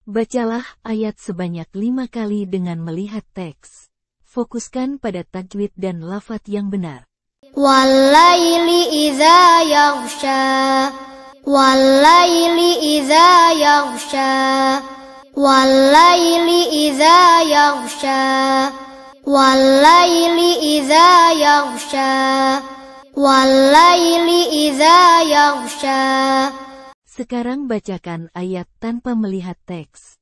Bacalah ayat sebanyak 5 kali dengan melihat teks. Fokuskan pada tajwid dan lafadz yang benar. Wal-laili idza yaghsha, wal-laili idza yaghsha, wal-laili idza yaghsha, wal-laili idza yaghsha, wal-laili idza yaghsha. Sekarang bacakan ayat tanpa melihat teks.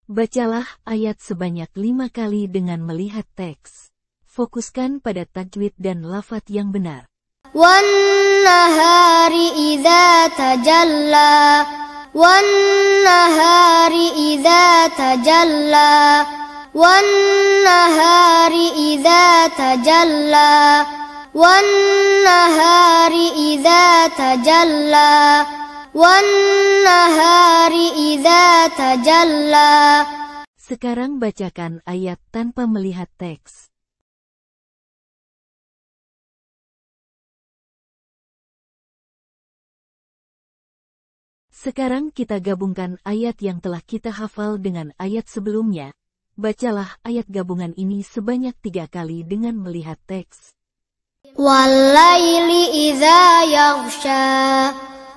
Bacalah ayat sebanyak 5 kali dengan melihat teks. Fokuskan pada tajwid dan lafadz yang benar. Wan-nahari idza tajalla, wan-nahari idza tajalla, wan-nahari idza tajalla, wan-nahari idza tajalla, wan-nahari idza tajalla. Sekarang bacakan ayat tanpa melihat teks. Sekarang kita gabungkan ayat yang telah kita hafal dengan ayat sebelumnya. Bacalah ayat gabungan ini sebanyak 3 kali dengan melihat teks. Wal-laili idza yaghsha,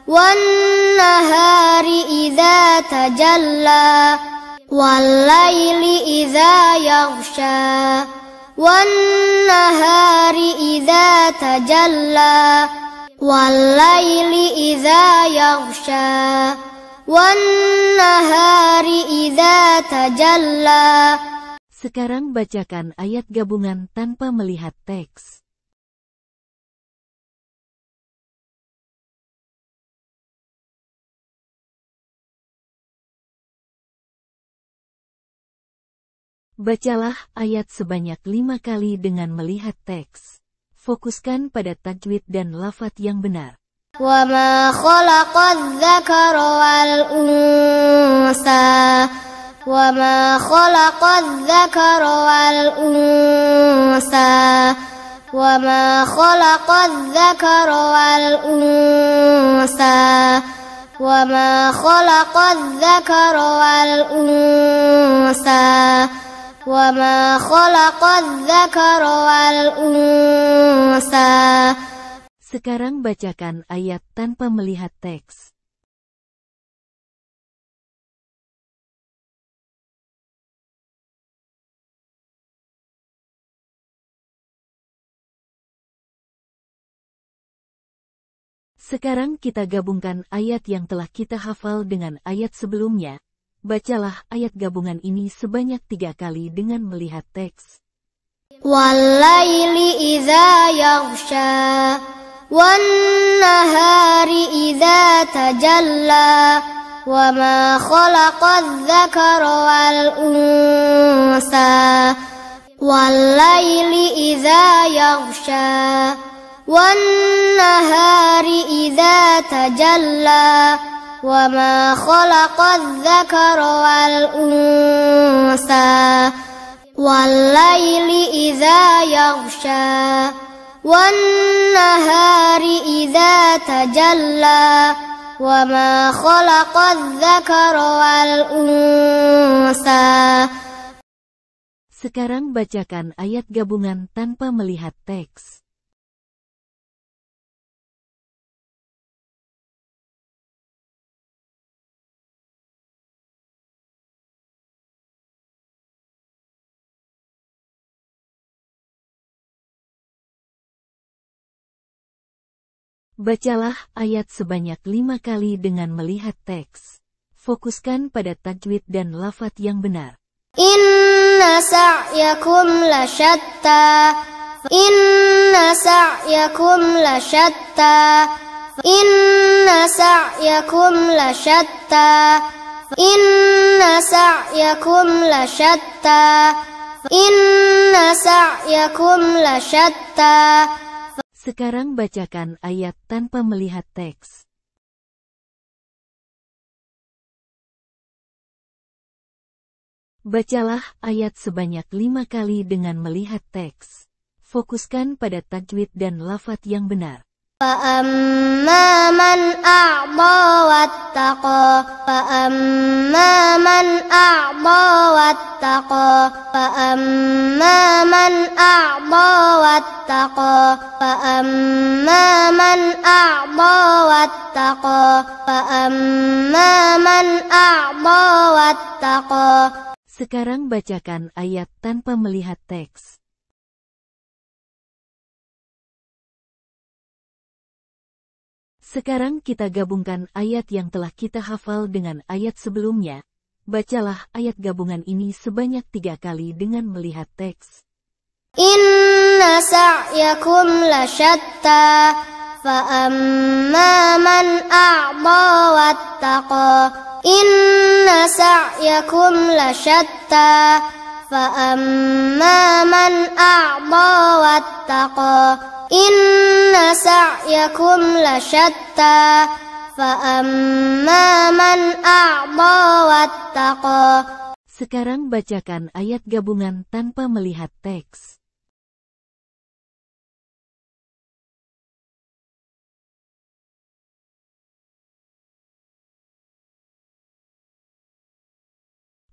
wan-nahari idza tajalla, wal-laili idza yaghsha, wan-nahari idza tajalla, wal-laili idza yaghsha, wan-nahari idza tajalla. Sekarang bacakan ayat gabungan tanpa melihat teks. Bacalah ayat sebanyak 5 kali dengan melihat teks. Fokuskan pada tajwid dan lafadz yang benar. Wa ma khalaqadz dzakara wal unsa, wa ma khalaqadz dzakara wal unsa, wa ma khalaqadz dzakara wal unsa, wa ma khalaqadz dzakara wal unsa, wa ma khalaqadz dzakara wal unsa. Sekarang bacakan ayat tanpa melihat teks. Sekarang kita gabungkan ayat yang telah kita hafal dengan ayat sebelumnya. Bacalah ayat gabungan ini sebanyak 3 kali dengan melihat teks. Wal-laili idza yaghsha, wan-nahari idza tajalla, wa ma khalaqadz dzakara wal unsa, wal-laili idza yaghsha, wan-nahari idza tajalla, wa ma khalaqadz dzakara wal unsa, wal-laili idza yaghsha, wan-nahari idza tajalla, wa ma khalaqadz dzakara wal unsa. Sekarang bacakan ayat gabungan tanpa melihat teks. Bacalah ayat sebanyak 5 kali dengan melihat teks. Fokuskan pada tajwid dan lafadz yang benar. Inna sa'yakum lasyatta, inna sa'yakum lasyatta, inna sa'yakum lasyatta, inna sa'yakum lasyatta, inna sa'yakum lasyatta. Sekarang bacakan ayat tanpa melihat teks. Bacalah ayat sebanyak 5 kali dengan melihat teks. Fokuskan pada tajwid dan lafadz yang benar. فأما من أعطى واتقى فأما من أعطى واتقى فأما من أعطى واتقى فأما من أعطى واتقى فأما من أعطى واتقى. Sekarang bacakan ayat tanpa melihat teks. Sekarang kita gabungkan ayat yang telah kita hafal dengan ayat sebelumnya. Bacalah ayat gabungan ini sebanyak 3 kali dengan melihat teks. Inna sa'yakum lasyatta, fa'amma man a'ta wattaqa. Inna sa'yakum lasyatta, fa'amma man a'ta wattaqa. Inna sa'yakum lasyatta, fa'amma man a'ta wattaqa. Sekarang bacakan ayat gabungan tanpa melihat teks.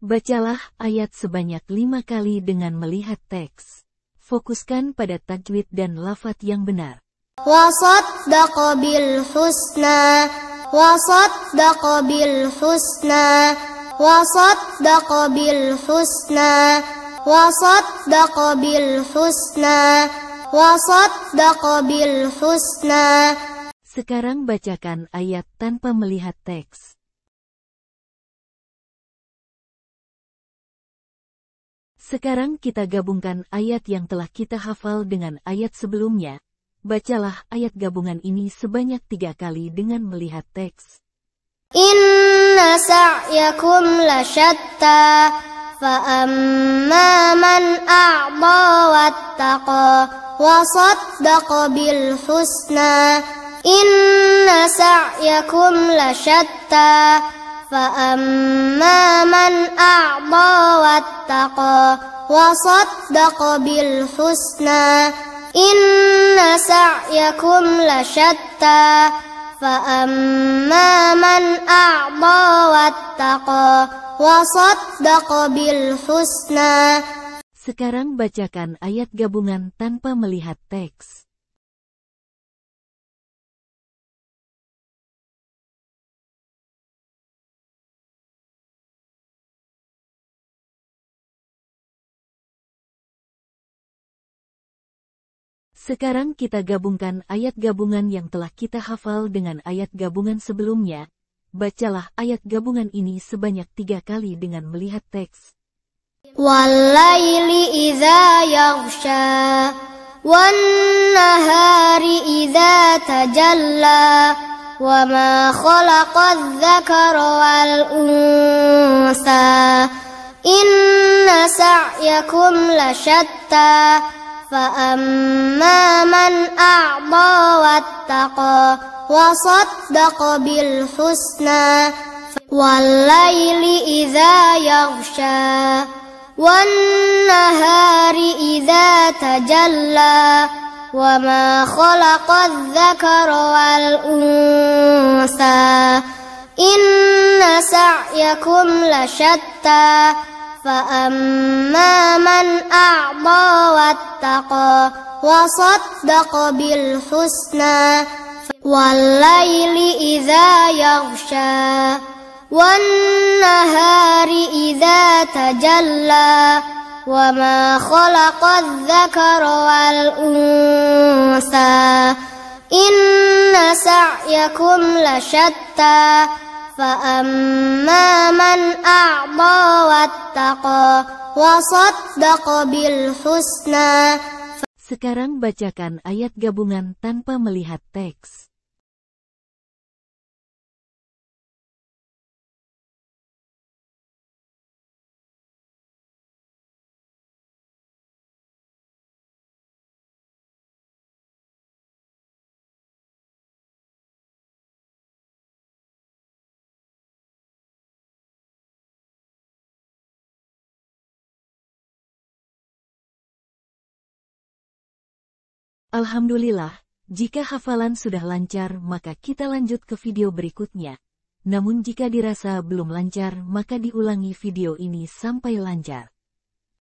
Bacalah ayat sebanyak 5 kali dengan melihat teks. Fokuskan pada tajwid dan lafaz yang benar. Wasaddaqa bil husna, wasaddaqa bil husna, wasaddaqa bil husna, wasaddaqa bil husna, wasaddaqa bil husna. Sekarang bacakan ayat tanpa melihat teks. Sekarang kita gabungkan ayat yang telah kita hafal dengan ayat sebelumnya. Bacalah ayat gabungan ini sebanyak 3 kali dengan melihat teks. Inna sa'yakum lasyatta, fa'amma man a'ta wattaqa, wasaddaqa bil husna. Inna sa'yakum lasyatta, fa'amma man a'ta wattaqa, wasaddaqa bil husna. Inna sa'yakum lasyatta, fa'amma man a'ta wattaqa, wasaddaqa bil husna. Sekarang bacakan ayat gabungan tanpa melihat teks. Sekarang kita gabungkan ayat gabungan yang telah kita hafal dengan ayat gabungan sebelumnya. Bacalah ayat gabungan ini sebanyak 3 kali dengan melihat teks. Wallaili idza yaghsha, wan nahari idza tajalla, wa ma khalaqadz dzakara wal unsa. Inna sa'yakum lasyatta, fa'amma man a'ta wattaqa, wasaddaqa bil husna. Wallaili idza yaghsha, wan nahari idza tajalla, wa ma khalaqadz dzakara wal unsa. Inna sa'yakum lasyatta, fa'amma man a'ta wattaqa, wasaddaqa bil husna. Wallaili idza yaghsha, wan nahari idza tajalla, wa ma khalaqadz dzakara wal unsa. Inna sa'yakum lasyatta, fa'amma man a'ta wattaqa, wasaddaqa bil husna. Sekarang bacakan ayat gabungan tanpa melihat teks. Alhamdulillah, Jika hafalan sudah lancar, maka kita lanjut ke video berikutnya. Namun jika dirasa belum lancar, maka diulangi video ini sampai lancar.